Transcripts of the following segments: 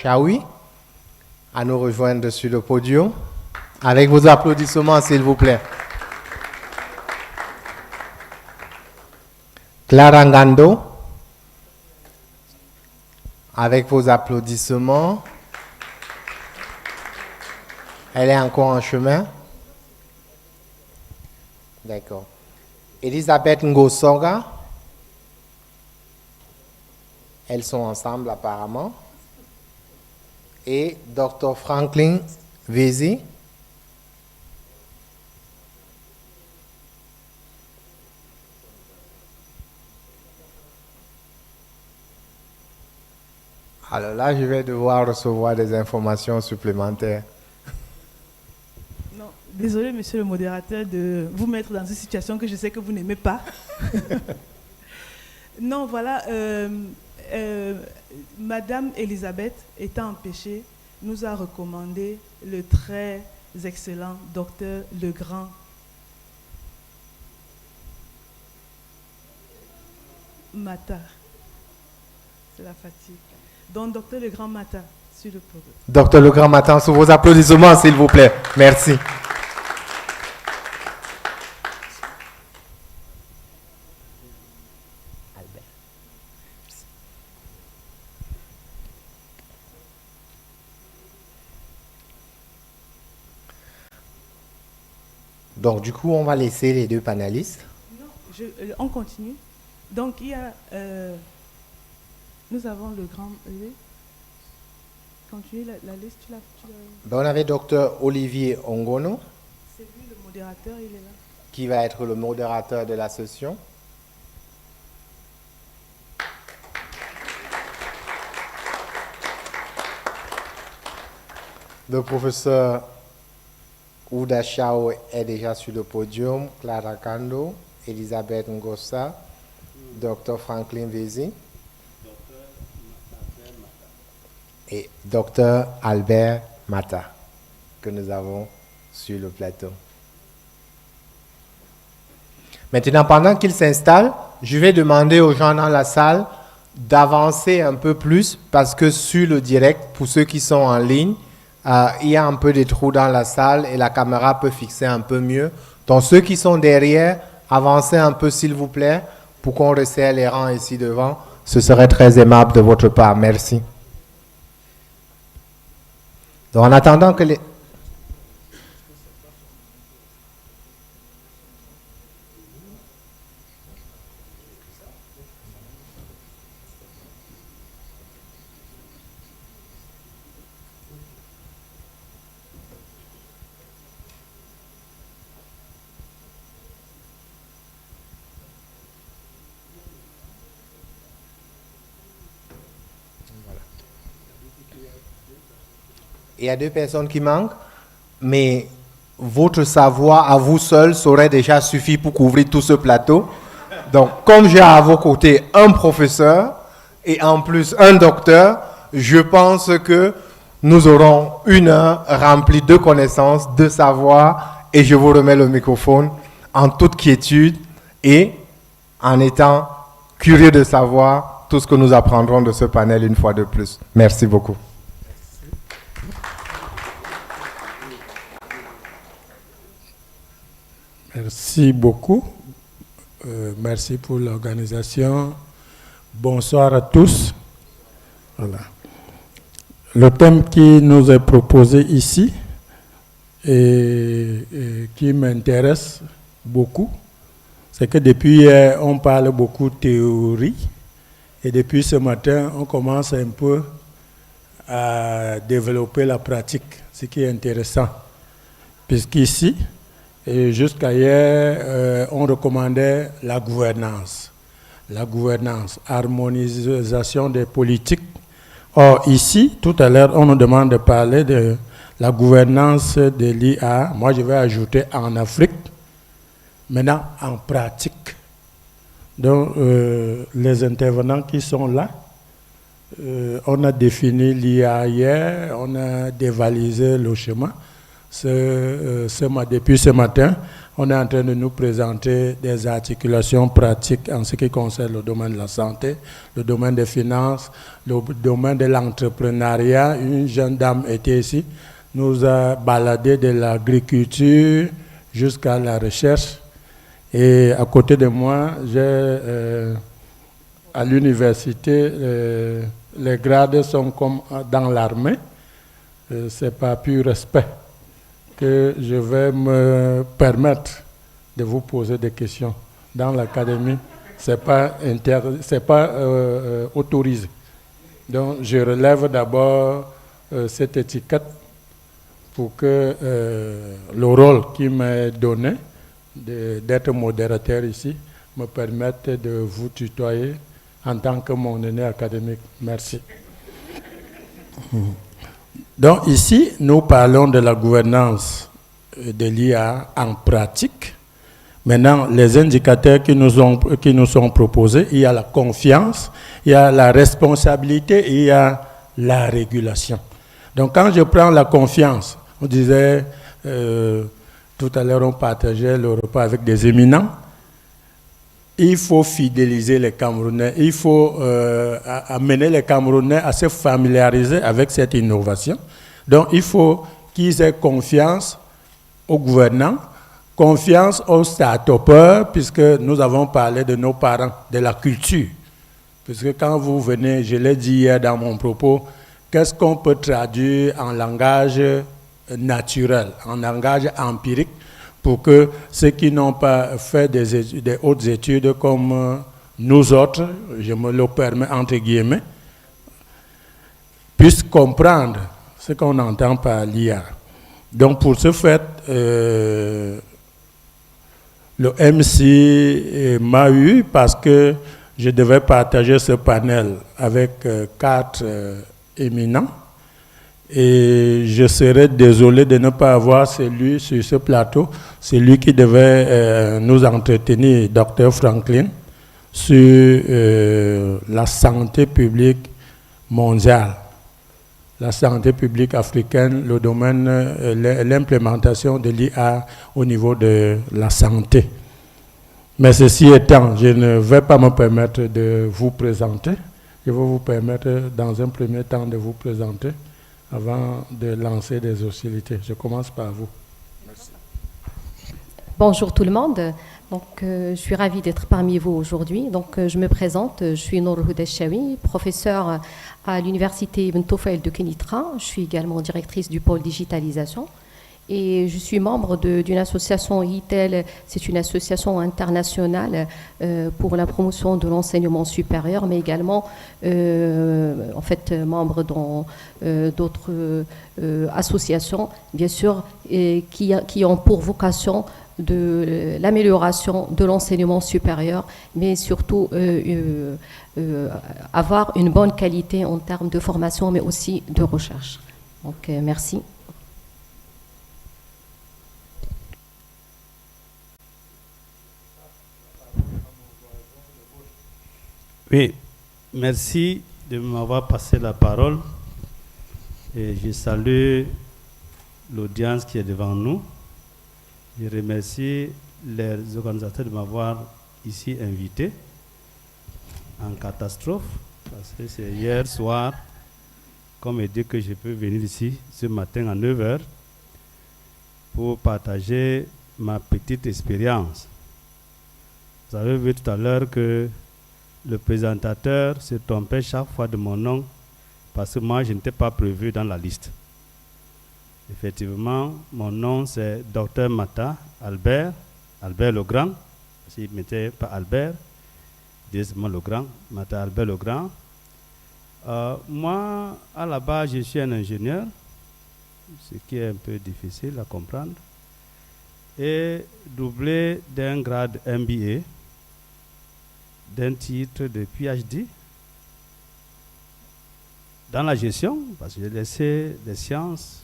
Chaoui à nous rejoindre sur le podium. Avec vos applaudissements, s'il vous plaît. Clara Ngando, avec vos applaudissements. Elle est encore en chemin. D'accord. Elisabeth Ngosonga. Elles sont ensemble apparemment. Et Dr. Franklin Vézi. Alors là, je vais devoir recevoir des informations supplémentaires. Non, désolé, monsieur le modérateur, de vous mettre dans une situation que je sais que vous n'aimez pas. Non, voilà, Madame Elisabeth, étant empêchée, nous a recommandé le très excellent docteur Legrand. Mata. C'est la fatigue. Donc, docteur Legrand Mata, sur le podium. Docteur Legrand Mata, sous vos applaudissements, s'il vous plaît. Merci. Donc, du coup, on va laisser les deux panélistes. Non, on continue. Donc, il y a... nous avons le grand... Continue la liste. Ben, on avait Dr. Olivier Ongono. C'est lui le modérateur, il est là. Qui va être le modérateur de la session. Le professeur Ouda Chao est déjà sur le podium. Clara Kando, Elisabeth Ngossa, Dr. Franklin Vézi et Dr. Albert Mata que nous avons sur le plateau. Maintenant, pendant qu'ils s'installent, je vais demander aux gens dans la salle d'avancer un peu plus parce que sur le direct, pour ceux qui sont en ligne, il y a un peu de trous dans la salle et la caméra peut fixer un peu mieux. Donc ceux qui sont derrière, avancez un peu s'il vous plaît pour qu'on resserre les rangs ici devant. Ce serait très aimable de votre part. Merci. Donc en attendant que les... Il y a deux personnes qui manquent, mais votre savoir à vous seul saurait déjà suffi pour couvrir tout ce plateau. Donc, comme j'ai à vos côtés un professeur et en plus un docteur, je pense que nous aurons une heure remplie de connaissances, de savoir, et je vous remets le microphone en toute quiétude et en étant curieux de savoir tout ce que nous apprendrons de ce panel une fois de plus. Merci beaucoup. Merci beaucoup. Merci pour l'organisation. Bonsoir à tous. Voilà. Le thème qui nous est proposé ici et qui m'intéresse beaucoup, c'est que depuis hier, on parle beaucoup de théorie et depuis ce matin, on commence un peu à développer la pratique, ce qui est intéressant. Puisqu'ici, et jusqu'à hier, on recommandait la gouvernance, harmonisation des politiques. Or, ici, tout à l'heure, on nous demande de parler de la gouvernance de l'IA. Moi, je vais ajouter en Afrique, maintenant en pratique. Donc, les intervenants qui sont là, on a défini l'IA hier, on a dévalisé le chemin. Depuis ce matin, on est en train de nous présenter des articulations pratiques en ce qui concerne le domaine de la santé, le domaine des finances, le domaine de l'entrepreneuriat. Une jeune dame était ici, nous a baladé de l'agriculture jusqu'à la recherche. Et à côté de moi, j'ai à l'université, les grades sont comme dans l'armée. C'est par pur respect que je vais me permettre de vous poser des questions. Dans l'académie, ce n'est pas, autorisé. Donc, je relève d'abord cette étiquette pour que le rôle qui m'est donné d'être modérateur ici me permette de vous tutoyer en tant que mon aîné académique. Merci. Donc ici, nous parlons de la gouvernance de l'IA en pratique. Maintenant, les indicateurs qui nous sont proposés, il y a la confiance, il y a la responsabilité et il y a la régulation. Donc quand je prends la confiance, on disait, tout à l'heure on partageait le repas avec des éminents, il faut fidéliser les Camerounais, il faut amener les Camerounais à se familiariser avec cette innovation. Donc il faut qu'ils aient confiance aux gouvernants, confiance aux start-upers, puisque nous avons parlé de nos parents, de la culture. Puisque quand vous venez, je l'ai dit hier dans mon propos, qu'est-ce qu'on peut traduire en langage naturel, en langage empirique, pour que ceux qui n'ont pas fait des hautes études comme nous autres, je me le permets entre guillemets, puissent comprendre ce qu'on entend par l'IA. Donc pour ce fait, le MC m'a eu parce que je devais partager ce panel avec 4 éminents. Et je serais désolé de ne pas avoir celui sur ce plateau, celui qui devait nous entretenir, Dr Franklin, sur la santé publique mondiale, la santé publique africaine, le domaine, l'implémentation de l'IA au niveau de la santé. Mais ceci étant, je ne vais pas me permettre de vous présenter. Je vais vous permettre dans un premier temps de vous présenter avant de lancer des hostilités. Je commence par vous. Merci. Bonjour tout le monde. Donc, je suis ravie d'être parmi vous aujourd'hui. Donc, je me présente. Je suis Nour Houdeshawi, professeure à l'université Ibn Tufayl de Kenitra. Je suis également directrice du pôle digitalisation. Et je suis membre d'une association ITEL, c'est une association internationale pour la promotion de l'enseignement supérieur, mais également en fait membre dans d'autres associations, bien sûr, qui ont pour vocation de l'amélioration de l'enseignement supérieur, mais surtout avoir une bonne qualité en termes de formation, mais aussi de recherche. Donc merci. Oui, merci de m'avoir passé la parole et je salue l'audience qui est devant nous. Je remercie les organisateurs de m'avoir ici invité en catastrophe parce que c'est hier soir qu'on me dit que je peux venir ici ce matin à 9h pour partager ma petite expérience. Vous avez vu tout à l'heure que le présentateur se trompait chaque fois de mon nom parce que moi, je n'étais pas prévu dans la liste. Effectivement, mon nom, c'est Dr Mata Albert Legrand. S'il ne mettait pas Albert, directement Legrand, Mata Albert Legrand. Moi, à la base, je suis un ingénieur, ce qui est un peu difficile à comprendre, et doublé d'un grade MBA, d'un titre de PhD dans la gestion, parce que j'ai laissé les sciences,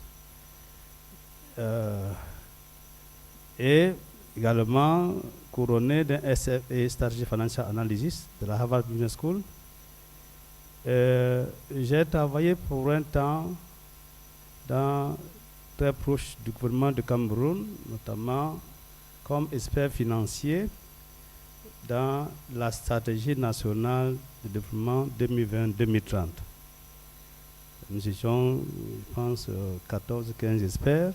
et également couronné d'un SFA, Strategy Financial Analysis, de la Harvard Business School. J'ai travaillé pour un temps très proche du gouvernement de Cameroun, notamment comme expert financier dans la stratégie nationale de développement 2020-2030. Nous étions, je pense, 14-15 experts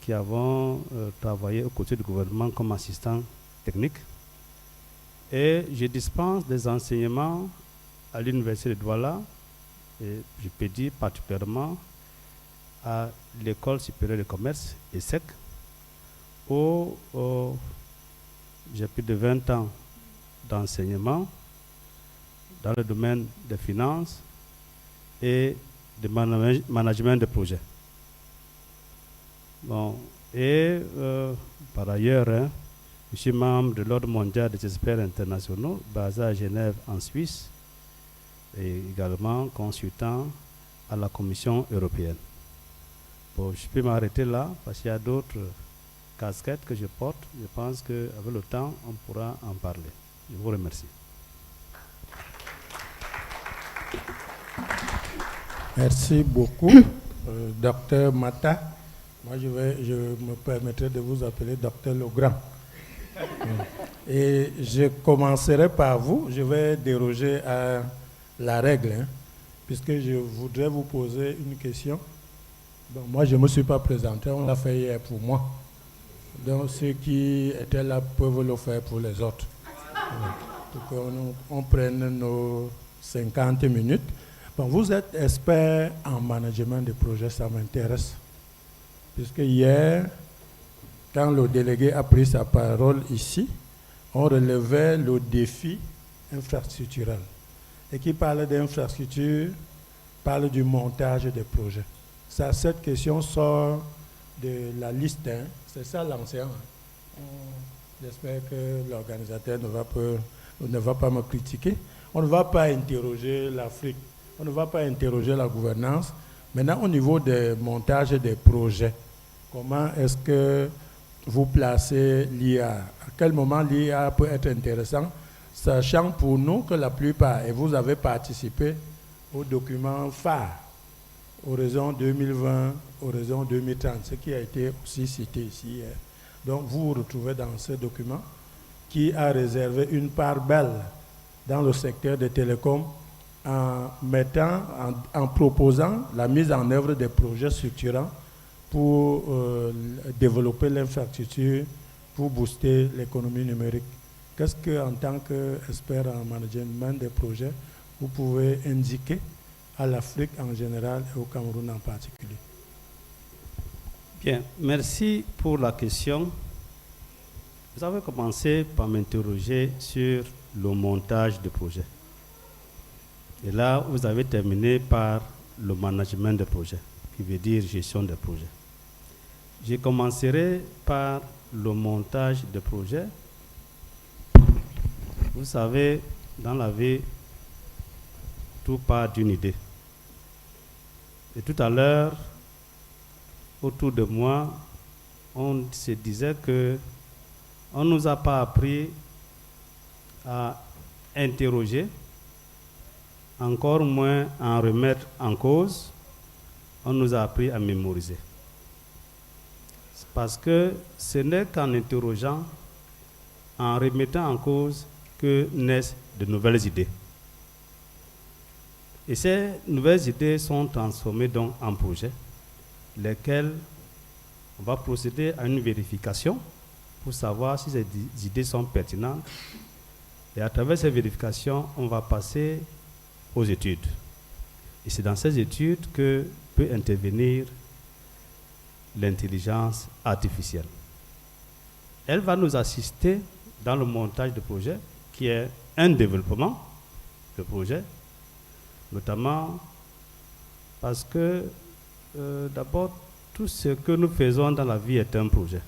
qui avons travaillé aux côtés du gouvernement comme assistants techniques. Et je dispense des enseignements à l'Université de Douala, et je peux dire particulièrement à l'École supérieure de commerce, ESSEC, où j'ai plus de 20 ans d'enseignement dans le domaine des finances et de management de projets. Bon, et par ailleurs, je suis membre de l'Ordre mondial des experts internationaux, basé à Genève en Suisse, et également consultant à la Commission européenne. Bon, je peux m'arrêter là parce qu'il y a d'autres casquettes que je porte. Je pense qu'avec le temps, on pourra en parler. Je vous remercie. Merci beaucoup, Docteur Mata. Moi, je me permettrai de vous appeler Docteur Legrand. Et je commencerai par vous. Je vais déroger à la règle, puisque je voudrais vous poser une question. Bon, moi, je ne me suis pas présenté, on l'a fait hier pour moi. Donc, ceux qui étaient là peuvent le faire pour les autres. Pour qu'on prenne nos 50 minutes. Bon, vous êtes expert en management de projets, ça m'intéresse. Puisque hier, quand le délégué a pris sa parole ici, on relevait le défi infrastructurel. Et qui parle d'infrastructure, parle du montage des projets. Ça, cette question sort de la liste 1. C'est ça l'ancien. J'espère que l'organisateur ne va pas me critiquer. On ne va pas interroger l'Afrique. On ne va pas interroger la gouvernance. Maintenant, au niveau des montages des projets, comment est-ce que vous placez l'IA? À quel moment l'IA peut être intéressant, sachant pour nous que la plupart, et vous avez participé au document phare, Horizon 2020, Horizon 2030, ce qui a été aussi cité ici. Donc vous vous retrouvez dans ce document qui a réservé une part belle dans le secteur des télécoms en proposant la mise en œuvre des projets structurants pour développer l'infrastructure, pour booster l'économie numérique. Qu'est-ce que, en tant qu'expert en management des projets, vous pouvez indiquer à l'Afrique en général et au Cameroun en particulier? Bien, merci pour la question. Vous avez commencé par m'interroger sur le montage de projet. Et là, vous avez terminé par le management de projet, qui veut dire gestion de projet. Je commencerai par le montage de projet. Vous savez, dans la vie, tout part d'une idée. Et tout à l'heure, autour de moi, on se disait que on ne nous a pas appris à interroger, encore moins à en remettre en cause. On nous a appris à mémoriser. C'est parce que ce n'est qu'en interrogeant, en remettant en cause, que naissent de nouvelles idées. Et ces nouvelles idées sont transformées donc en projets, lesquels on va procéder à une vérification pour savoir si ces idées sont pertinentes. Et à travers ces vérifications, on va passer aux études. Et c'est dans ces études que peut intervenir l'intelligence artificielle. Elle va nous assister dans le montage de projet, qui est un développement de projet, notamment parce que d'abord, tout ce que nous faisons dans la vie est un projet.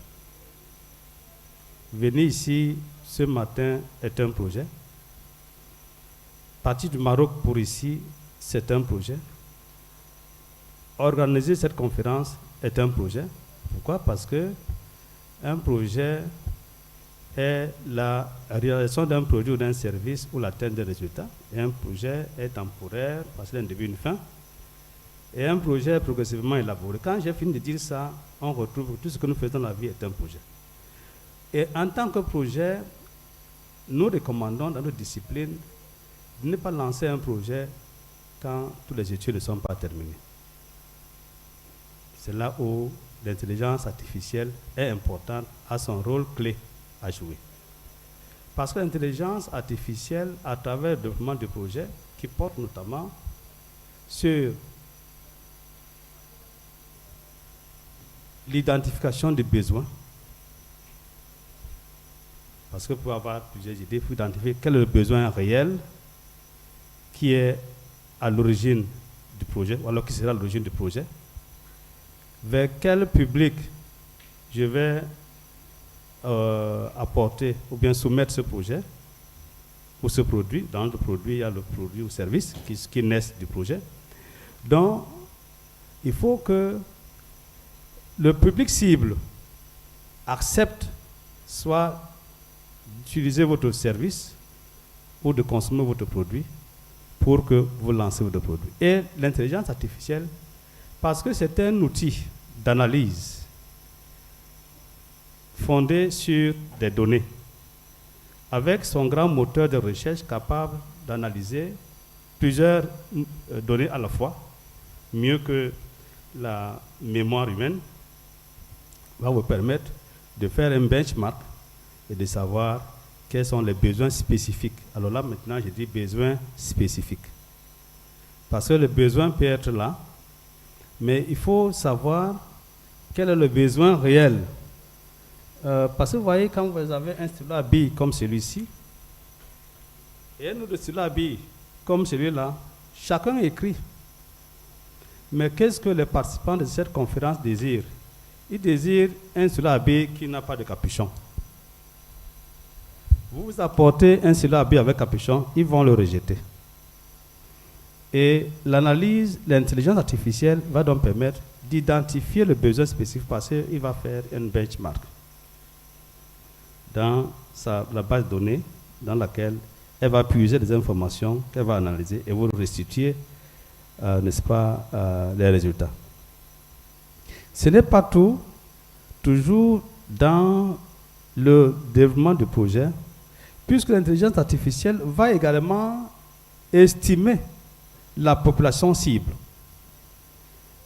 Venir ici ce matin est un projet. Partir du Maroc pour ici, c'est un projet. Organiser cette conférence est un projet. Pourquoi? Parce que un projet est la réalisation d'un produit ou d'un service ou l'atteinte des résultats. Et un projet est temporaire parce qu'il y a un début et une fin. Et un projet est progressivement élaboré. Quand j'ai fini de dire ça, on retrouve que tout ce que nous faisons dans la vie est un projet. Et en tant que projet, nous recommandons dans notre discipline de ne pas lancer un projet quand toutes les études ne sont pas terminées. C'est là où l'intelligence artificielle est importante, a son rôle clé à jouer. Parce que l'intelligence artificielle, à travers le développement du projet, qui porte notamment sur l'identification des besoins, parce que pour avoir plusieurs idées, il faut identifier quel est le besoin réel qui est à l'origine du projet, ou alors qui sera à l'origine du projet, vers quel public je vais apporter ou bien soumettre ce projet ou ce produit. Dans le produit, il y a le produit ou service qui naissent du projet. Donc, il faut que le public cible accepte soit d'utiliser votre service ou de consommer votre produit pour que vous lancez votre produit. Et l'intelligence artificielle, parce que c'est un outil d'analyse fondé sur des données, avec son grand moteur de recherche capable d'analyser plusieurs données à la fois, mieux que la mémoire humaine, va vous permettre de faire un benchmark et de savoir quels sont les besoins spécifiques. Alors là, maintenant, je dis besoins spécifiques. Parce que le besoin peut être là, mais il faut savoir quel est le besoin réel. Parce que vous voyez, quand vous avez un stylo à billes comme celui-ci, et un autre stylo à billes comme celui-là, chacun écrit. Mais qu'est-ce que les participants de cette conférence désirent? Ils désirent un stylo à billes qui n'a pas de capuchon. Vous apportez un stylo à billes avec capuchon, ils vont le rejeter. Et l'analyse, l'intelligence artificielle va donc permettre d'identifier le besoin spécifique parce qu'il va faire un benchmark dans la base de données dans laquelle elle va puiser des informations qu'elle va analyser et vous restituer, n'est-ce pas, les résultats. Ce n'est pas tout. Toujours dans le développement du projet, puisque l'intelligence artificielle va également estimer la population cible.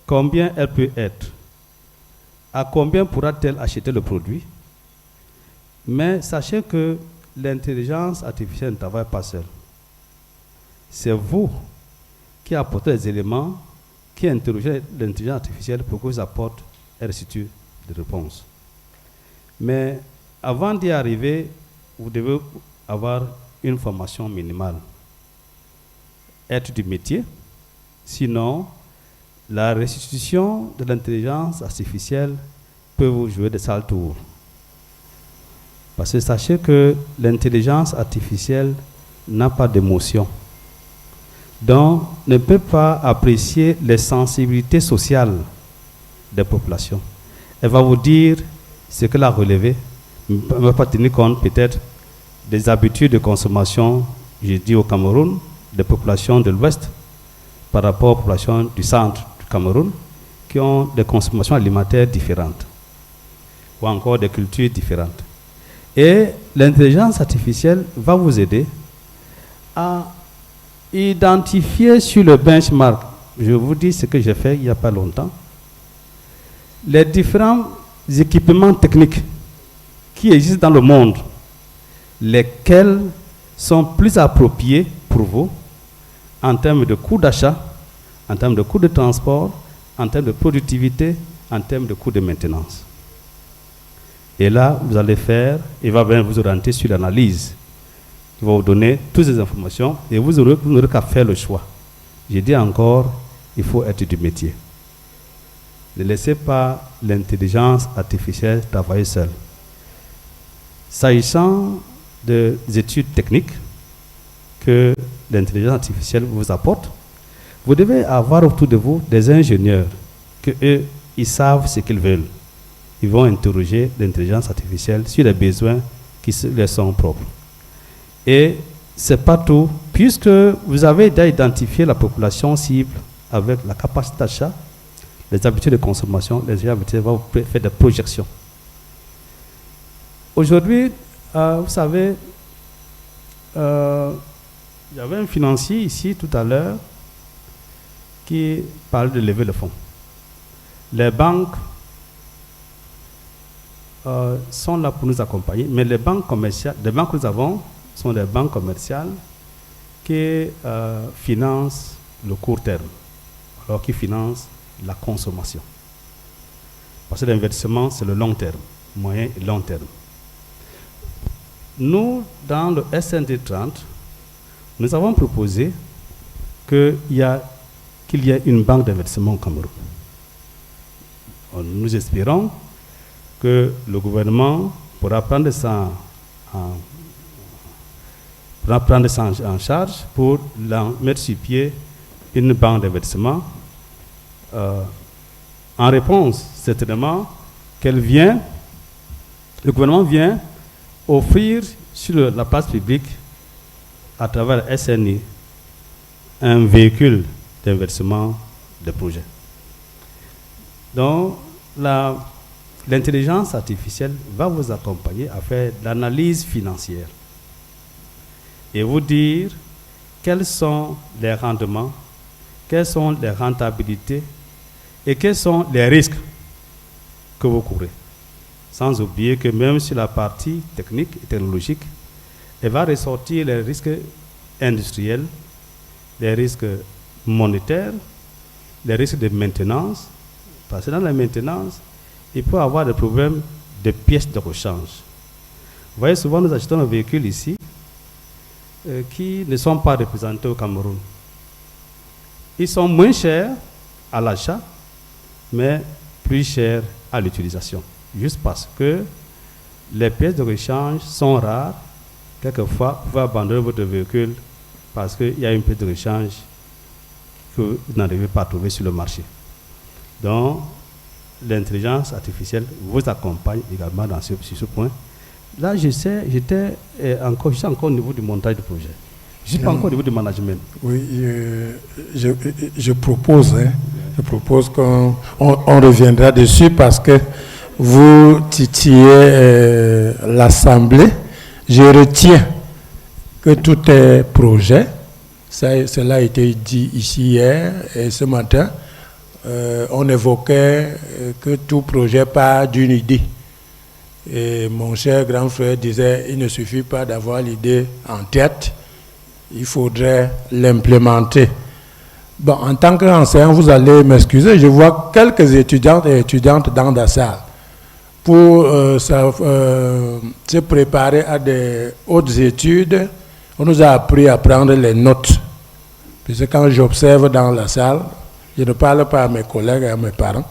Combien elle peut être? À combien pourra-t-elle acheter le produit? Mais sachez que l'intelligence artificielle ne travaille pas seule. C'est vous qui apportez les éléments, qui interrogez l'intelligence artificielle pour que vous apporte et restitue des réponses. Mais avant d'y arriver, vous devez avoir une formation minimale. Être du métier, sinon la restitution de l'intelligence artificielle peut vous jouer des sales tours. Parce que sachez que l'intelligence artificielle n'a pas d'émotion. Donc, ne peut pas apprécier les sensibilités sociales des populations. Elle va vous dire ce qu'elle a relevé, elle ne va pas tenir compte peut-être des habitudes de consommation, je dis au Cameroun, des populations de l'Ouest par rapport aux populations du centre du Cameroun qui ont des consommations alimentaires différentes ou encore des cultures différentes. Et l'intelligence artificielle va vous aider à identifier sur le benchmark, je vous dis ce que j'ai fait il n'y a pas longtemps, les différents équipements techniques qui existent dans le monde, lesquels sont plus appropriés pour vous en termes de coût d'achat, en termes de coût de transport, en termes de productivité, en termes de coût de maintenance. Et là, vous allez faire, il va bien vous orienter sur l'analyse. Il va vous donner toutes ces informations et vous n'aurez qu'à faire le choix. J'ai dit encore, il faut être du métier. Ne laissez pas l'intelligence artificielle travailler seule. S'agissant des études techniques que l'intelligence artificielle vous apporte, vous devez avoir autour de vous des ingénieurs que eux, ils savent ce qu'ils veulent. Ils vont interroger l'intelligence artificielle sur les besoins qui leur sont propres. Et ce n'est pas tout, puisque vous avez déjà identifié la population cible avec la capacité d'achat, les habitudes de consommation, les habitudes vont faire des projections. Aujourd'hui, vous savez, il y avait un financier ici tout à l'heure qui parlait de lever le fonds. Les banques sont là pour nous accompagner, mais les banques commerciales, les banques que nous avons sont des banques commerciales qui financent le court terme, alors qu'ils financent la consommation. Parce que l'investissement, c'est le long terme, moyen et long terme. Nous, dans le SND 30, nous avons proposé qu'il y ait une banque d'investissement au Cameroun. Nous espérons que le gouvernement pourra prendre ça en charge pour mettre sur pied une banque d'investissement en réponse, certainement, le gouvernement vient offrir sur la place publique, à travers la SNI, un véhicule d'investissement de projet. Donc, l'intelligence artificielle va vous accompagner à faire de l'analyse financière et vous dire quels sont les rendements, quelles sont les rentabilités et quels sont les risques que vous courez. Sans oublier que même sur la partie technique et technologique, elle va ressortir les risques industriels, les risques monétaires, les risques de maintenance. Parce que dans la maintenance, il peut y avoir des problèmes de pièces de rechange. Vous voyez, souvent nous achetons des véhicules ici qui ne sont pas représentés au Cameroun. Ils sont moins chers à l'achat, mais plus chers à l'utilisation. Juste parce que les pièces de rechange sont rares. Quelquefois, vous pouvez abandonner votre véhicule parce qu'il y a une pièce de rechange que vous n'arrivez pas à trouver sur le marché. Donc, l'intelligence artificielle vous accompagne également sur ce point. Là, j'étais encore au niveau du montage du projet. Je ne suis pas encore au niveau du management. Oui, je propose qu'on reviendra dessus parce que vous titillez l'Assemblée. Je retiens que tout est projet. Cela a été dit ici hier et ce matin. On évoquait que tout projet part d'une idée. Et mon cher grand frère disait, il ne suffit pas d'avoir l'idée en tête, il faudrait l'implémenter. Bon, en tant qu'enseignant, vous allez m'excuser, je vois quelques étudiantes et étudiantes dans la salle. Pour se préparer à des hautes études, on nous a appris à prendre les notes. Parce que quand j'observe dans la salle, je ne parle pas à mes collègues et à mes parents.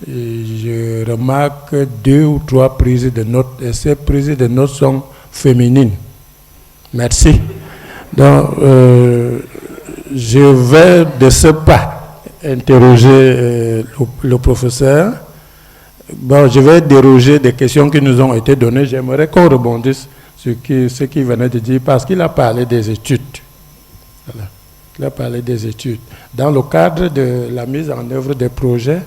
Et je remarque 2 ou 3 prises de notes. Et ces prises de notes sont féminines. Merci. Donc, je vais de ce pas interroger le professeur. Bon, je vais déroger des questions qui nous ont été données. J'aimerais qu'on rebondisse sur ce qu'il venait de dire parce qu'il a parlé des études. Voilà. Il a parlé des études. Dans le cadre de la mise en œuvre des projets,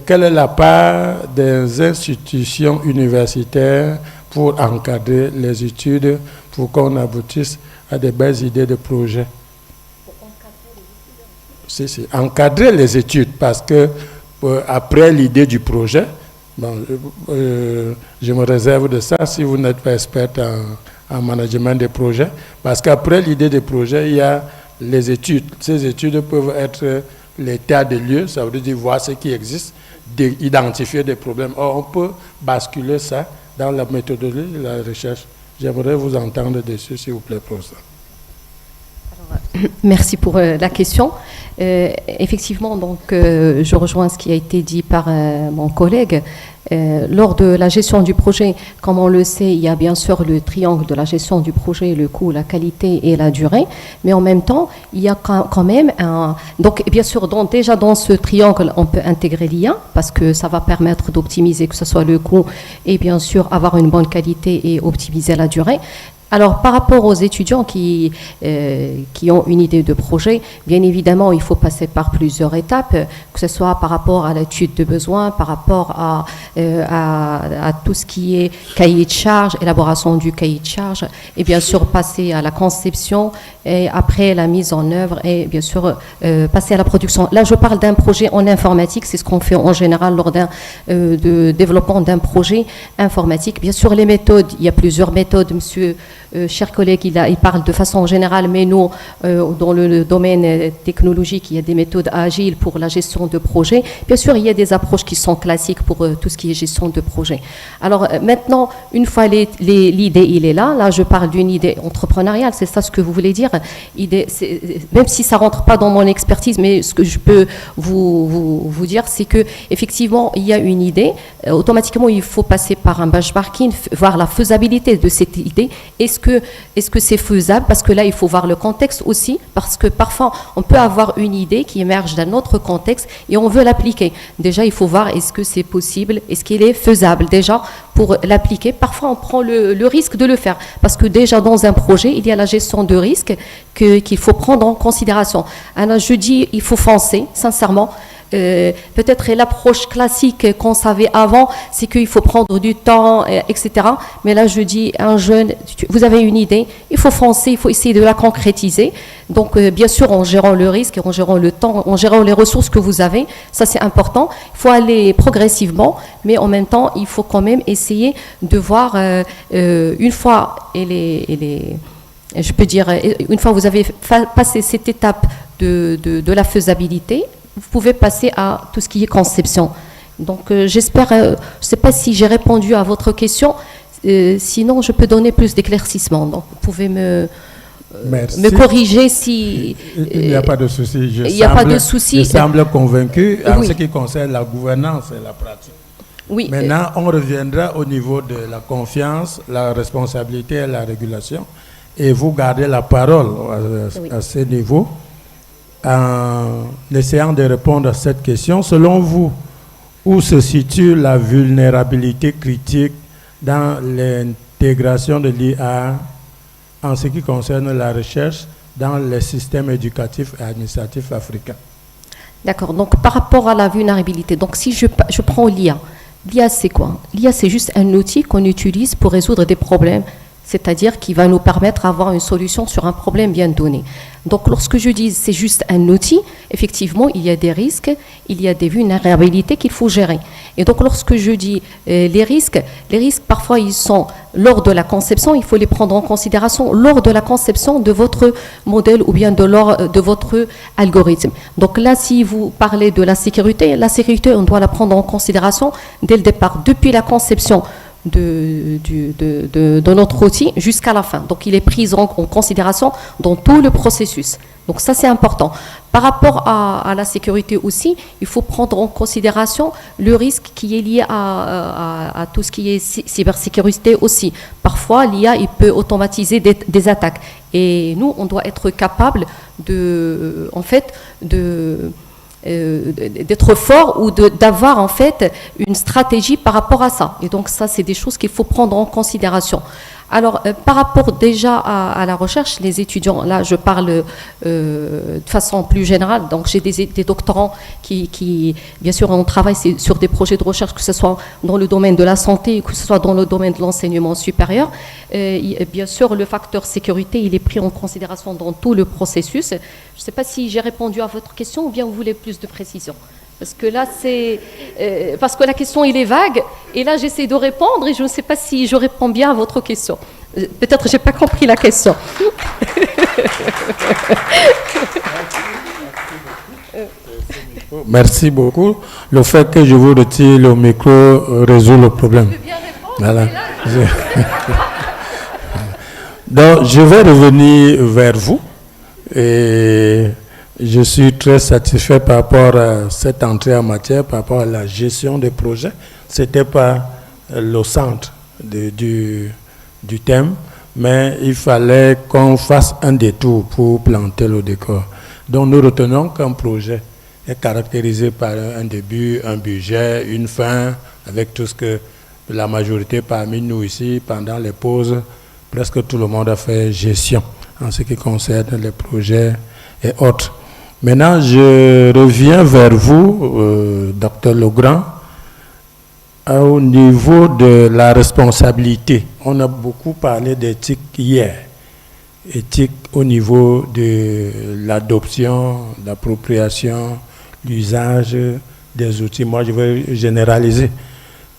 quelle est la part des institutions universitaires pour encadrer les études, pour qu'on aboutisse à de belles idées de projets? Pour encadrer les études? Encadrer les études, parce que après l'idée du projet, bon, je me réserve de ça si vous n'êtes pas experte en management des projets, parce qu'après l'idée des projets, il y a les études. Ces études peuvent être l'état des lieux, ça veut dire voir ce qui existe, identifier des problèmes. Or, on peut basculer ça dans la méthodologie de la recherche. J'aimerais vous entendre dessus, s'il vous plaît, professeur. Merci pour la question. Effectivement, donc, je rejoins ce qui a été dit par mon collègue. Lors de la gestion du projet, comme on le sait, il y a bien sûr le triangle de la gestion du projet, le coût, la qualité et la durée, mais en même temps, il y a quand même un... Donc, bien sûr, déjà dans ce triangle, on peut intégrer l'IA, parce que ça va permettre d'optimiser que ce soit le coût et bien sûr avoir une bonne qualité et optimiser la durée. Alors, par rapport aux étudiants qui ont une idée de projet, bien évidemment, il faut passer par plusieurs étapes, que ce soit par rapport à l'étude de besoins, par rapport à tout ce qui est cahier de charge, élaboration du cahier de charge, et bien sûr passer à la conception, et après la mise en œuvre, et bien sûr passer à la production. Là, je parle d'un projet en informatique, c'est ce qu'on fait en général lors de développement d'un projet informatique. Bien sûr, les méthodes, il y a plusieurs méthodes, monsieur. Cher collègue, il parle de façon générale, mais nous, dans le domaine technologique, il y a des méthodes agiles pour la gestion de projet. Bien sûr, il y a des approches qui sont classiques pour tout ce qui est gestion de projet. Alors maintenant, une fois l'idée, il est là je parle d'une idée entrepreneuriale, c'est ça ce que vous voulez dire. Même si ça ne rentre pas dans mon expertise, mais ce que je peux vous dire, c'est que effectivement, il y a une idée. Automatiquement, il faut passer par un benchmarking, voir la faisabilité de cette idée. Est-ce que c'est faisable? Parce que là, il faut voir le contexte aussi, parce que parfois, on peut avoir une idée qui émerge d'un autre contexte et on veut l'appliquer. Déjà, il faut voir est-ce que c'est possible, est-ce qu'il est faisable déjà pour l'appliquer. Parfois, on prend le risque de le faire, parce que déjà, dans un projet, il y a la gestion de risque qu'il faut prendre en considération. Alors, je dis, il faut foncer, sincèrement. Peut-être l'approche classique qu'on savait avant, c'est qu'il faut prendre du temps, etc. Mais là, je dis, un jeune, vous avez une idée, il faut foncer, il faut essayer de la concrétiser. Donc, bien sûr, en gérant le risque, en gérant le temps, en gérant les ressources que vous avez, ça c'est important. Il faut aller progressivement, mais en même temps, il faut quand même essayer de voir, une fois, je peux dire, une fois vous avez passé cette étape de la faisabilité, vous pouvez passer à tout ce qui est conception. Donc, j'espère, je ne sais pas si j'ai répondu à votre question, sinon je peux donner plus d'éclaircissements. Donc, vous pouvez me corriger si... Il n'y a pas de souci. Il n'y a pas de souci. Je semble convaincu en oui. ce qui concerne la gouvernance et la pratique. Oui. Maintenant, on reviendra au niveau de la confiance, la responsabilité et la régulation. Et vous gardez la parole à ce niveau. En essayant de répondre à cette question, selon vous, où se situe la vulnérabilité critique dans l'intégration de l'IA en ce qui concerne la recherche dans les systèmes éducatifs et administratifs africains? D'accord, donc par rapport à la vulnérabilité, donc si je prends l'IA, l'IA c'est quoi? L'IA c'est juste un outil qu'on utilise pour résoudre des problèmes, c'est-à-dire qui va nous permettre d'avoir une solution sur un problème bien donné. Donc lorsque je dis c'est juste un outil, effectivement il y a des risques, il y a des vulnérabilités qu'il faut gérer. Et donc lorsque je dis les risques parfois ils sont lors de la conception, il faut les prendre en considération lors de la conception de votre modèle ou bien de votre algorithme. Donc là si vous parlez de la sécurité on doit la prendre en considération dès le départ, depuis la conception de notre outil jusqu'à la fin. Donc, il est pris en considération dans tout le processus. Donc, ça, c'est important. Par rapport à la sécurité aussi, il faut prendre en considération le risque qui est lié à tout ce qui est cybersécurité aussi. Parfois, l'IA, il peut automatiser des attaques. Et nous, on doit être capable d'être fort ou d'avoir en fait une stratégie par rapport à ça. Et donc ça, c'est des choses qu'il faut prendre en considération. Alors, par rapport déjà à la recherche, les étudiants, là, je parle de façon plus générale. Donc, j'ai des doctorants qui, bien sûr, on travaille sur des projets de recherche, que ce soit dans le domaine de la santé, que ce soit dans le domaine de l'enseignement supérieur. Bien sûr, le facteur sécurité, il est pris en considération dans tout le processus. Je ne sais pas si j'ai répondu à votre question ou bien vous voulez plus de précision. Parce que là, parce que la question, il est vague. Et là, j'essaie de répondre et je ne sais pas si je réponds bien à votre question. Peut-être que je n'ai pas compris la question. Merci beaucoup. Le fait que je vous retire le micro résout le problème. Je peux bien répondre. Voilà. Donc, je vais revenir vers vous. Et je suis très satisfait par rapport à cette entrée en matière, par rapport à la gestion des projets. Ce n'était pas le centre du thème, mais il fallait qu'on fasse un détour pour planter le décor. Donc nous retenons qu'un projet est caractérisé par un début, un budget, une fin, avec tout ce que la majorité parmi nous ici, pendant les pauses, presque tout le monde a fait gestion en ce qui concerne les projets et autres. Maintenant, je reviens vers vous, Dr Legrand, au niveau de la responsabilité. On a beaucoup parlé d'éthique hier. Éthique au niveau de l'adoption, l'appropriation, l'usage des outils. Moi, je vais généraliser.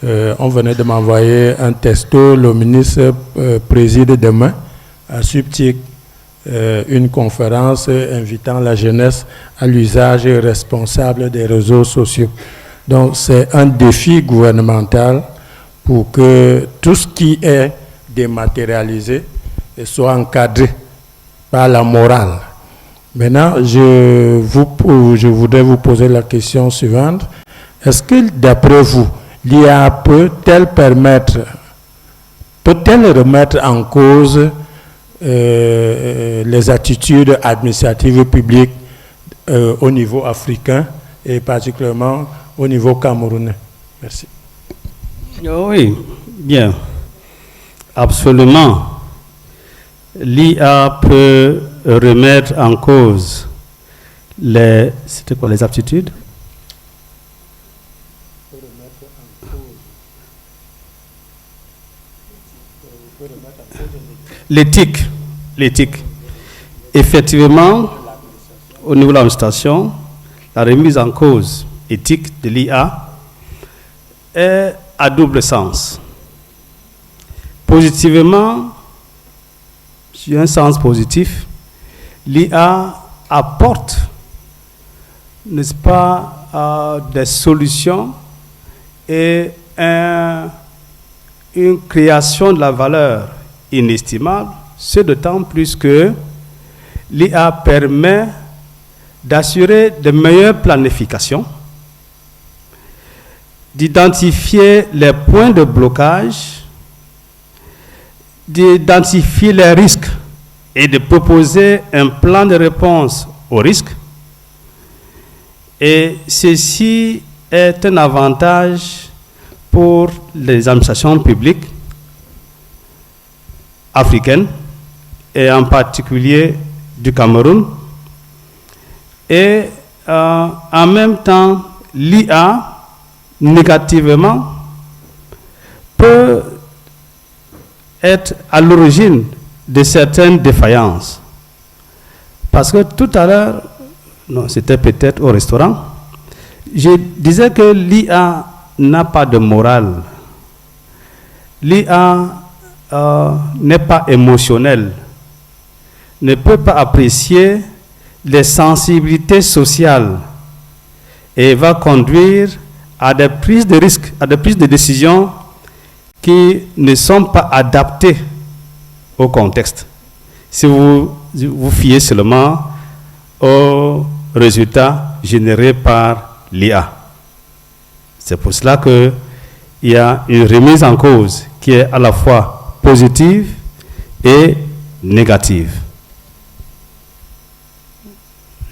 On venait de m'envoyer un texto. Le ministre préside demain à Subtic une conférence invitant la jeunesse à l'usage responsable des réseaux sociaux. Donc, c'est un défi gouvernemental pour que tout ce qui est dématérialisé soit encadré par la morale. Maintenant, je voudrais vous poser la question suivante. Est-ce que, d'après vous, l'IA peut-elle remettre en cause les attitudes administratives publiques au niveau africain et particulièrement au niveau camerounais? Merci. Oui, bien. Absolument. L'IA peut remettre en cause les aptitudes? L'éthique. Effectivement, au niveau de l'administration, la remise en cause éthique de l'IA est à double sens. Positivement, sur un sens positif, l'IA apporte, n'est-ce pas, des solutions et une création de la valeur inestimable, ce d'autant plus que l'IA permet d'assurer de meilleures planifications, d'identifier les points de blocage, d'identifier les risques et de proposer un plan de réponse aux risques. Et ceci est un avantage pour les administrations publiques africaines et en particulier du Cameroun. Et en même temps, l'IA, négativement, peut être à l'origine de certaines défaillances. Parce que tout à l'heure, non, c'était peut-être au restaurant, je disais que l'IA n'a pas de morale. L'IA n'est pas émotionnelle, ne peut pas apprécier les sensibilités sociales et va conduire à des prises de risques, à des prises de décisions qui ne sont pas adaptées au contexte. Si vous vous fiez seulement aux résultats générés par l'IA. C'est pour cela qu'il y a une remise en cause qui est à la fois positive et négative.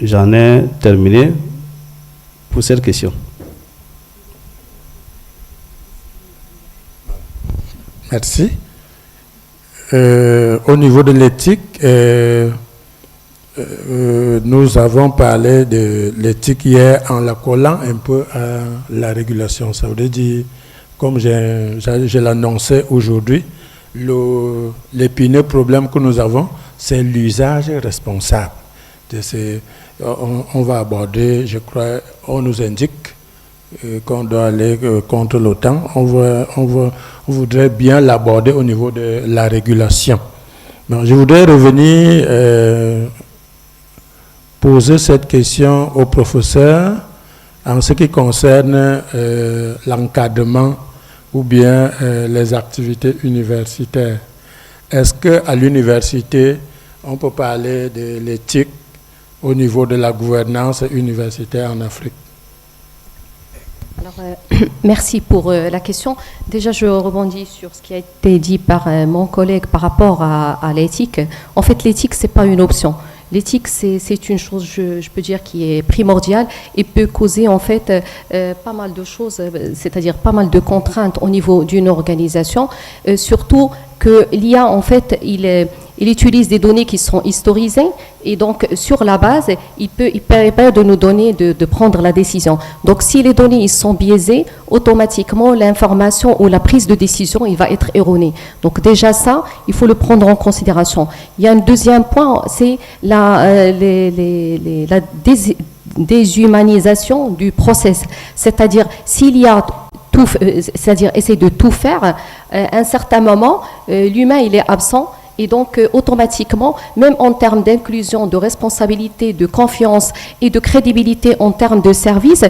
J'en ai terminé pour cette question. Merci. Au niveau de l'éthique, nous avons parlé de l'éthique hier en la collant un peu à la régulation. Ça veut dire, comme je l'annonçais aujourd'hui, l'épineux problème que nous avons, c'est l'usage responsable. On va aborder, je crois, on nous indique qu'on doit aller contre l'OTAN. On voudrait bien l'aborder au niveau de la régulation. Donc, je voudrais revenir poser cette question au professeur en ce qui concerne l'encadrement ou bien les activités universitaires. Est-ce qu'à l'université, on peut parler de l'éthique au niveau de la gouvernance universitaire en Afrique? Alors, merci pour la question. Déjà, je rebondis sur ce qui a été dit par mon collègue par rapport à l'éthique. En fait, l'éthique, ce n'est pas une option. L'éthique, c'est une chose, je peux dire, qui est primordiale et peut causer en fait pas mal de choses, c'est-à-dire pas mal de contraintes au niveau d'une organisation, surtout que l'IA, en fait, il utilise des données qui sont historisées et donc sur la base, il permet de nous donner de prendre la décision. Donc si les données ils sont biaisées, automatiquement l'information ou la prise de décision il va être erronée. Donc déjà ça, il faut le prendre en considération. Il y a un deuxième point, c'est la déshumanisation du process. C'est-à-dire s'il y a c'est-à-dire essayer de tout faire, à un certain moment, l'humain il est absent. Et donc, automatiquement, même en termes d'inclusion, de responsabilité, de confiance et de crédibilité en termes de service,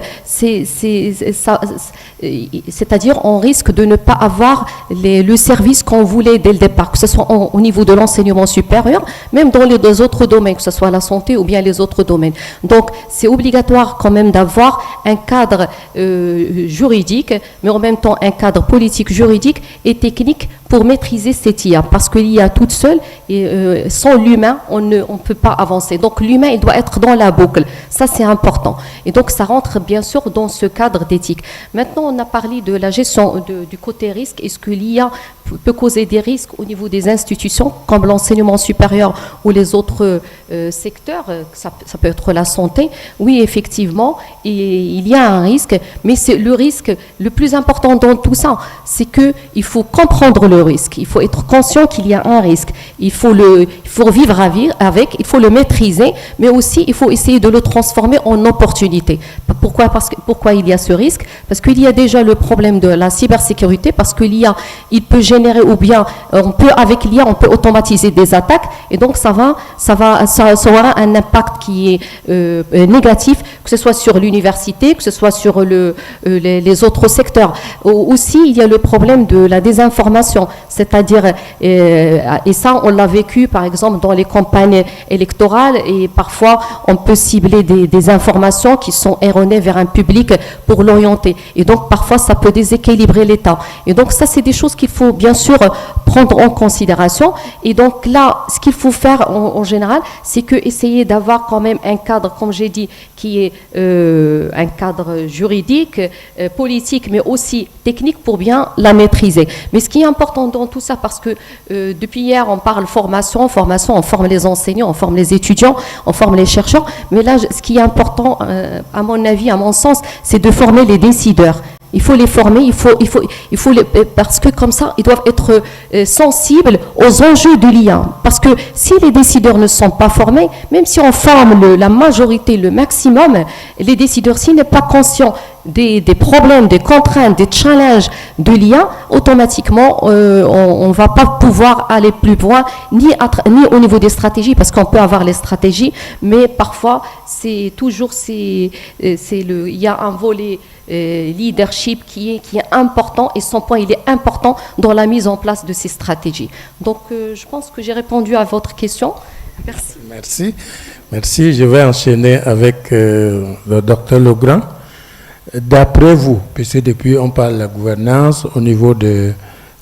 c'est-à-dire on risque de ne pas avoir le service qu'on voulait dès le départ, que ce soit au niveau de l'enseignement supérieur, même dans les deux autres domaines, que ce soit la santé ou bien les autres domaines. Donc, c'est obligatoire quand même d'avoir un cadre juridique, mais en même temps un cadre politique, juridique et technique pour maîtriser cette IA, parce que l'IA toute seule, et, sans l'humain, on ne peut pas avancer. Donc l'humain, il doit être dans la boucle. Ça, c'est important. Et donc ça rentre bien sûr dans ce cadre d'éthique. Maintenant, on a parlé de la gestion du côté risque. Est-ce que l'IA peut causer des risques au niveau des institutions, comme l'enseignement supérieur ou les autres secteurs, ça peut être la santé? Oui, effectivement, il y a un risque, mais c'est le risque le plus important dans tout ça, c'est qu'il faut comprendre le risque, il faut être conscient qu'il y a un risque, il faut vivre avec, il faut le maîtriser, mais aussi il faut essayer de le transformer en opportunité. Pourquoi il y a ce risque? Parce qu'il y a déjà le problème de la cybersécurité, parce que l'IA, il peut générer, ou bien avec l'IA, on peut automatiser des attaques, et donc ça aura un impact qui est négatif, que ce soit sur l'université, que ce soit sur les autres secteurs. Aussi, il y a le problème de la désinformation, c'est-à-dire, et ça, on l'a vécu, par exemple, dans les campagnes électorales, et parfois, on peut cibler des informations qui sont erronées vers un public pour l'orienter. Et donc, parfois, ça peut déséquilibrer l'État. Et donc, ça, c'est des choses qu'il faut, bien sûr, prendre en considération. Et donc, là, ce qu'il faut faire, en général, c'est essayer d'avoir quand même un cadre, comme j'ai dit, qui est un cadre juridique, politique, mais aussi technique pour bien la maîtriser. Mais ce qui est important dans tout ça, parce que depuis hier, on parle formation, on forme les enseignants, on forme les étudiants, on forme les chercheurs, mais là, ce qui est important, à mon avis, à mon sens, c'est de former les décideurs. Il faut les former, parce que comme ça, ils doivent être sensibles aux enjeux de l'IA. Parce que si les décideurs ne sont pas formés, même si on forme la majorité, le maximum, les décideurs, s'ils ne sont pas conscients des problèmes, des contraintes, des challenges de l'IA, automatiquement, on ne va pas pouvoir aller plus loin, ni au niveau des stratégies, parce qu'on peut avoir les stratégies, mais parfois, il y a un volet leadership qui est important, et son point, il est important dans la mise en place de ces stratégies. Donc, je pense que j'ai répondu à votre question. Merci. Merci. Je vais enchaîner avec le docteur Legrand. D'après vous, puisque depuis on parle de la gouvernance, au niveau de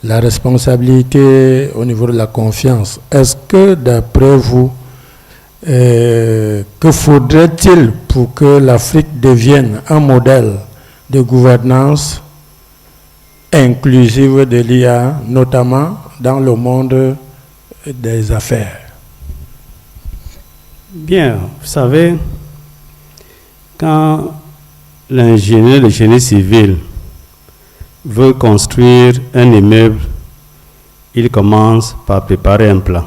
la responsabilité, au niveau de la confiance, est-ce que d'après vous, que faudrait-il pour que l'Afrique devienne un modèle de gouvernance inclusive de l'IA, notamment dans le monde des affaires? Bien, vous savez, quand le génie civil veut construire un immeuble, il commence par préparer un plan.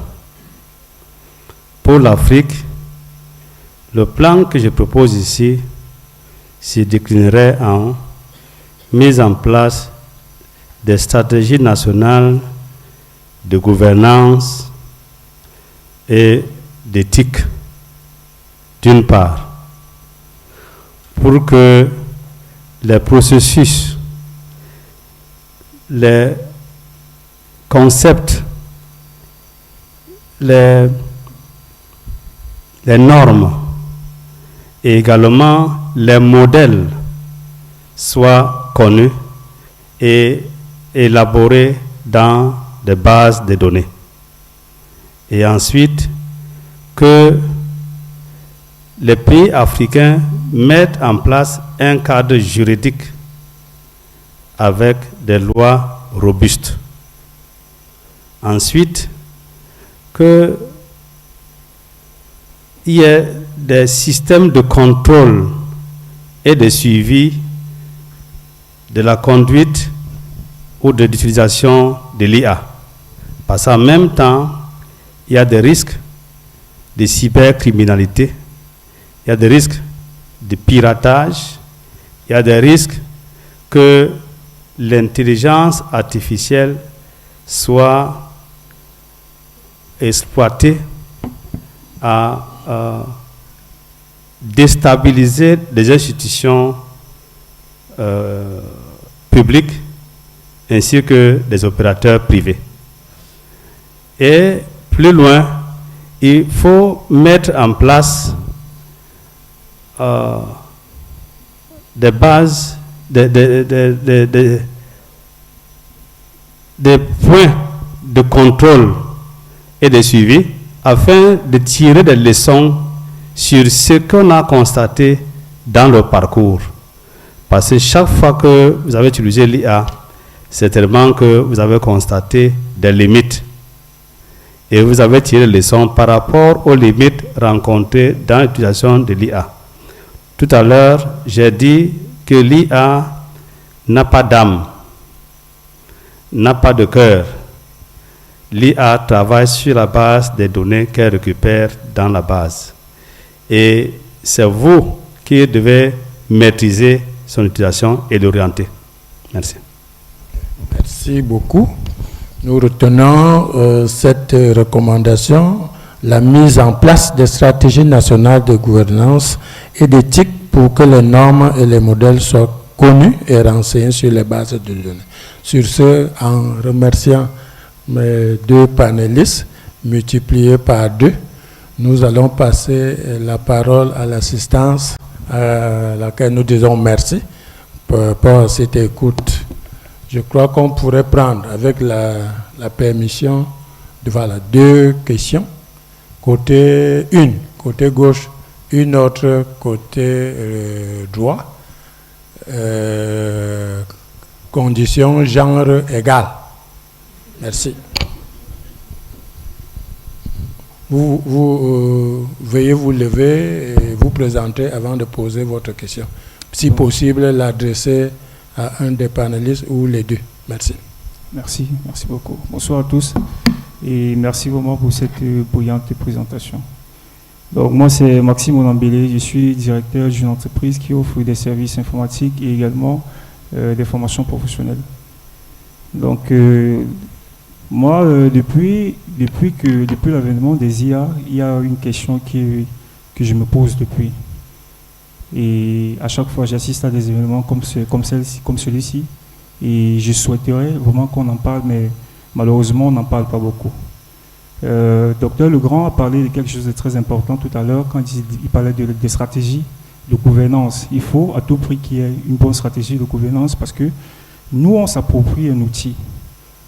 Pour l'Afrique, le plan que je propose ici se déclinerait en mise en place des stratégies nationales de gouvernance et d'éthique, d'une part, pour que les processus, les concepts, les normes et également les modèles soient connus et élaborés dans des bases de données. Et ensuite, que les pays africains mettent en place un cadre juridique avec des lois robustes. Ensuite, qu'il y ait des systèmes de contrôle et de suivi de la conduite ou de l'utilisation de l'IA. Parce qu'en même temps, il y a des risques de cybercriminalité, il y a des risques de piratage, il y a des risques que l'intelligence artificielle soit exploitée à déstabiliser des institutions publics ainsi que des opérateurs privés. Et plus loin, il faut mettre en place des bases, des points de contrôle et de suivi afin de tirer des leçons sur ce qu'on a constaté dans le parcours. Parce que chaque fois que vous avez utilisé l'IA, certainement que vous avez constaté des limites. Et vous avez tiré des leçons par rapport aux limites rencontrées dans l'utilisation de l'IA. Tout à l'heure, j'ai dit que l'IA n'a pas d'âme, n'a pas de cœur. L'IA travaille sur la base des données qu'elle récupère dans la base. Et c'est vous qui devez maîtriser son utilisation et l'orienter. Merci. Merci beaucoup. Nous retenons cette recommandation, la mise en place des stratégies nationales de gouvernance et d'éthique pour que les normes et les modèles soient connus et renseignés sur les bases de données. Sur ce, en remerciant mes deux panélistes, multipliés par 2, nous allons passer la parole à l'assistance à laquelle nous disons merci pour cette écoute. Je crois qu'on pourrait prendre avec la permission de 2 questions, côté gauche, une autre côté droit, conditions genre égales. Merci. Veuillez vous lever et vous présenter avant de poser votre question. Si possible, l'adresser à un des panélistes ou les deux. Merci. Merci beaucoup. Bonsoir à tous et merci vraiment pour cette brillante présentation. Donc moi c'est Maxime Onambélé, je suis directeur d'une entreprise qui offre des services informatiques et également des formations professionnelles. Donc moi depuis l'avènement des IA, il y a une question que je me pose depuis. Et à chaque fois, j'assiste à des événements comme celui-ci. Et je souhaiterais vraiment qu'on en parle, mais malheureusement, on n'en parle pas beaucoup. Docteur Legrand a parlé de quelque chose de très important tout à l'heure quand il parlait des stratégies de gouvernance. Il faut à tout prix qu'il y ait une bonne stratégie de gouvernance parce que nous, on s'approprie un outil.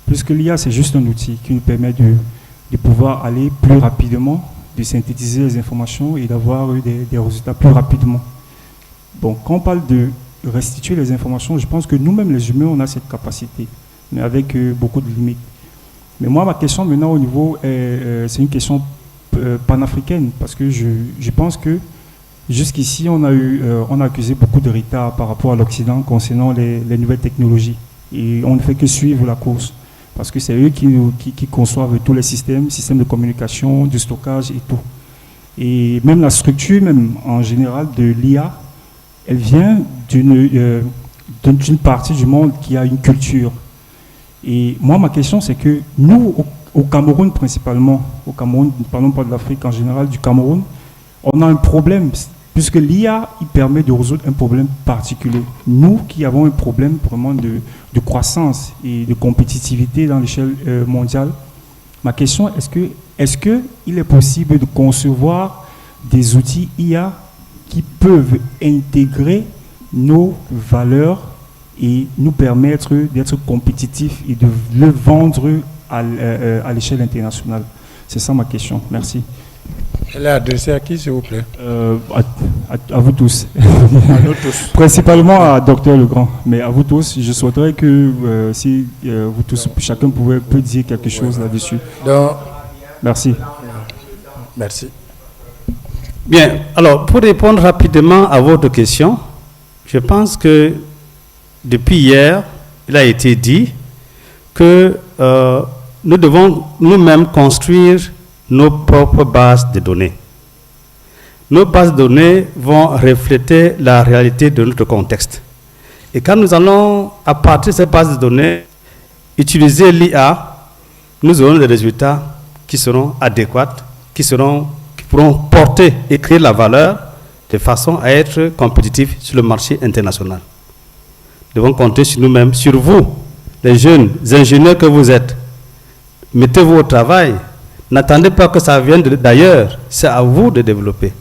Puisque l'IA, c'est juste un outil qui nous permet de pouvoir aller plus rapidement, de synthétiser les informations et d'avoir des résultats plus rapidement. Bon, quand on parle de restituer les informations, je pense que nous-mêmes, les humains, on a cette capacité, mais avec beaucoup de limites. Mais moi, ma question maintenant au niveau, c'est une question panafricaine, parce que je pense que jusqu'ici, on a accusé beaucoup de retard par rapport à l'Occident concernant les nouvelles technologies. Et on ne fait que suivre la course, parce que c'est eux qui conçoivent tous les systèmes de communication, du stockage et tout. Et même la structure, même en général, de l'IA, elle vient d'une partie du monde qui a une culture. Et moi, ma question, c'est que nous, au Cameroun principalement, au Cameroun, ne parlons pas de l'Afrique en général, du Cameroun, on a un problème, puisque l'IA, il permet de résoudre un problème particulier. Nous qui avons un problème vraiment de croissance et de compétitivité dans l'échelle mondiale, ma question, est-ce qu'il est possible de concevoir des outils IA qui peuvent intégrer nos valeurs et nous permettre d'être compétitifs et de le vendre à l'échelle internationale? C'est ça ma question. Merci. Elle est adressée à qui, s'il vous plaît? À vous tous. À nous tous. Principalement à Dr Legrand, mais à vous tous, je souhaiterais que si vous tous, chacun peut dire quelque chose là-dessus. Donc, merci. Merci. Bien, alors pour répondre rapidement à votre question, je pense que depuis hier, il a été dit que nous devons nous-mêmes construire nos propres bases de données. Nos bases de données vont refléter la réalité de notre contexte. Et quand nous allons, à partir de ces bases de données, utiliser l'IA, nous aurons des résultats qui seront adéquats, qui pourront porter et créer la valeur de façon à être compétitifs sur le marché international. Nous devons compter sur nous-mêmes, sur vous, les jeunes ingénieurs que vous êtes. Mettez-vous au travail. N'attendez pas que ça vienne d'ailleurs. C'est à vous de développer.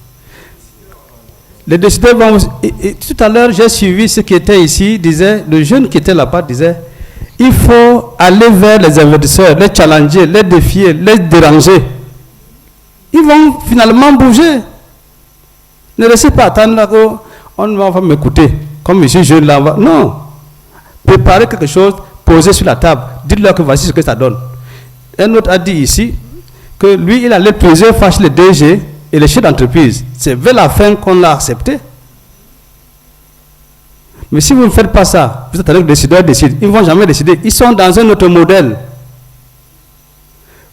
Les décideurs vont... tout à l'heure, j'ai suivi ce qui était ici, le jeune qui était là-bas disait, il faut aller vers les investisseurs, les challenger, les défier, les déranger. Ils vont finalement bouger. Ne laissez pas attendre là qu'on va m'écouter. Comme monsieur jeune là, non. Préparez quelque chose, posez sur la table, dites-leur que voici ce que ça donne. Un autre a dit ici que lui, il allait plusieurs fois chez les DG et les chefs d'entreprise. C'est vers la fin qu'on l'a accepté. Mais si vous ne faites pas ça, vous attendez que les décideurs décident. Ils ne vont jamais décider. Ils sont dans un autre modèle.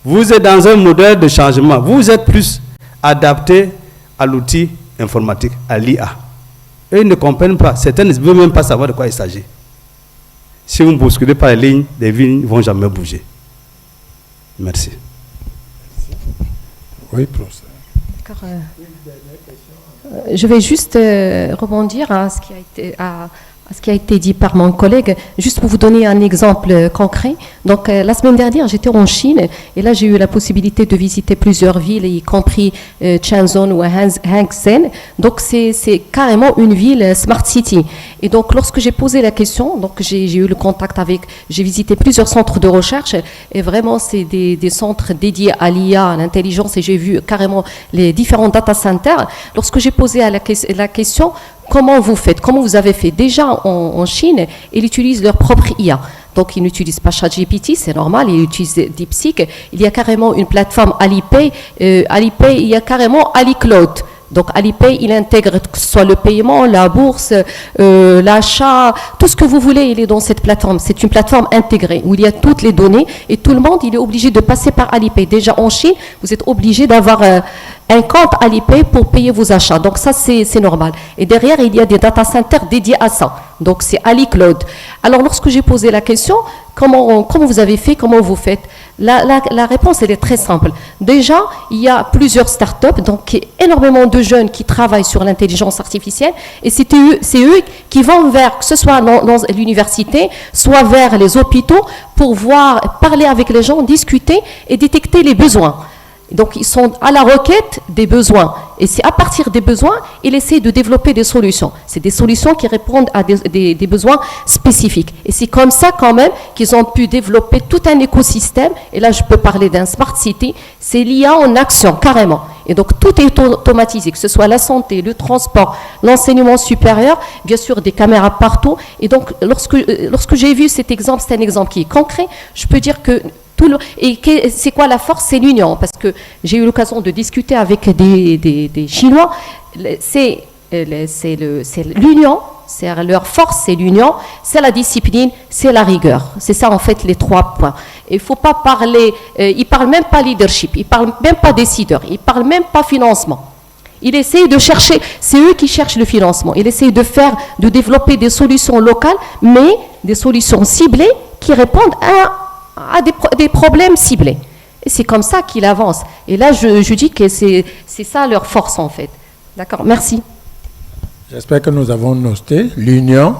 Vous êtes dans un modèle de changement. Vous êtes plus adapté à l'outil informatique, à l'IA. Eux, ils ne comprennent pas. Certains ne veulent même pas savoir de quoi il s'agit. Si vous ne bousculez pas les lignes ne vont jamais bouger. Merci. Oui, professeur. D'accord. Je vais juste rebondir à ce qui a été dit par mon collègue, juste pour vous donner un exemple concret. Donc, la semaine dernière, j'étais en Chine et là, j'ai eu la possibilité de visiter plusieurs villes, y compris Shenzhen ou Hangzhou. Donc, c'est carrément une ville Smart City. Et donc, lorsque j'ai posé la question, donc j'ai eu le contact j'ai visité plusieurs centres de recherche et vraiment, c'est des centres dédiés à l'IA, à l'intelligence, et j'ai vu carrément les différents data centers. Lorsque j'ai posé la question, comment vous faites? Comment vous avez fait? Déjà, en Chine, ils utilisent leur propre IA. Donc, ils n'utilisent pas ChatGPT, c'est normal, ils utilisent DeepSeek. Il y a carrément une plateforme Alipay. Alipay, il y a carrément AliCloud. Donc, Alipay, il intègre que ce soit le paiement, la bourse, l'achat, tout ce que vous voulez, il est dans cette plateforme. C'est une plateforme intégrée où il y a toutes les données et tout le monde, il est obligé de passer par Alipay. Déjà, en Chine, vous êtes obligé d'avoir un compte Alipay pour payer vos achats. Donc, ça, c'est normal. Et derrière, il y a des data centers dédiés à ça. Donc, c'est AliCloud. Alors, lorsque j'ai posé la question, comment vous avez fait, comment vous faites? La réponse, elle est très simple. Déjà, il y a plusieurs startups, donc énormément de jeunes qui travaillent sur l'intelligence artificielle, et c'est eux qui vont vers, que ce soit dans l'université, soit vers les hôpitaux, pour parler avec les gens, discuter et détecter les besoins. Donc, ils sont à la requête des besoins. Et c'est à partir des besoins, ils essaient de développer des solutions. C'est des solutions qui répondent à des besoins spécifiques. Et c'est comme ça, quand même, qu'ils ont pu développer tout un écosystème. Et là, je peux parler d'un Smart City. C'est l'IA en action, carrément. Et donc, tout est automatisé, que ce soit la santé, le transport, l'enseignement supérieur, bien sûr, des caméras partout. Et donc, lorsque j'ai vu cet exemple, c'est un exemple qui est concret, je peux dire que et c'est quoi la force? C'est l'union, parce que j'ai eu l'occasion de discuter avec des Chinois. C'est l'union, c'est leur force, c'est l'union, c'est la discipline, c'est la rigueur. C'est ça, en fait, les 3 points. Il ne faut pas parler, ils ne parlent même pas leadership, ils ne parlent même pas décideur, ils ne parlent même pas financement. Ils essayent de chercher, c'est eux qui cherchent le financement. Ils essayent de développer des solutions locales, mais des solutions ciblées qui répondent à des problèmes ciblés. Et c'est comme ça qu'ils avancent. Et là, je dis que c'est ça leur force, en fait. D'accord, merci. J'espère que nous avons noté l'union.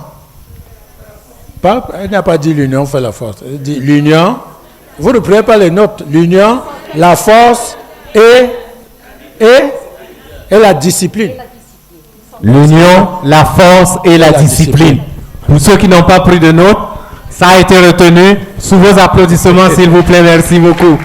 Elle n'a pas dit l'union fait la force. Elle dit l'union. Vous ne prenez pas les notes. L'union, la force et la discipline. L'union, la force et la discipline. Pour ceux qui n'ont pas pris de notes, ça a été retenu. Sous vos applaudissements, s'il vous plaît. Merci beaucoup.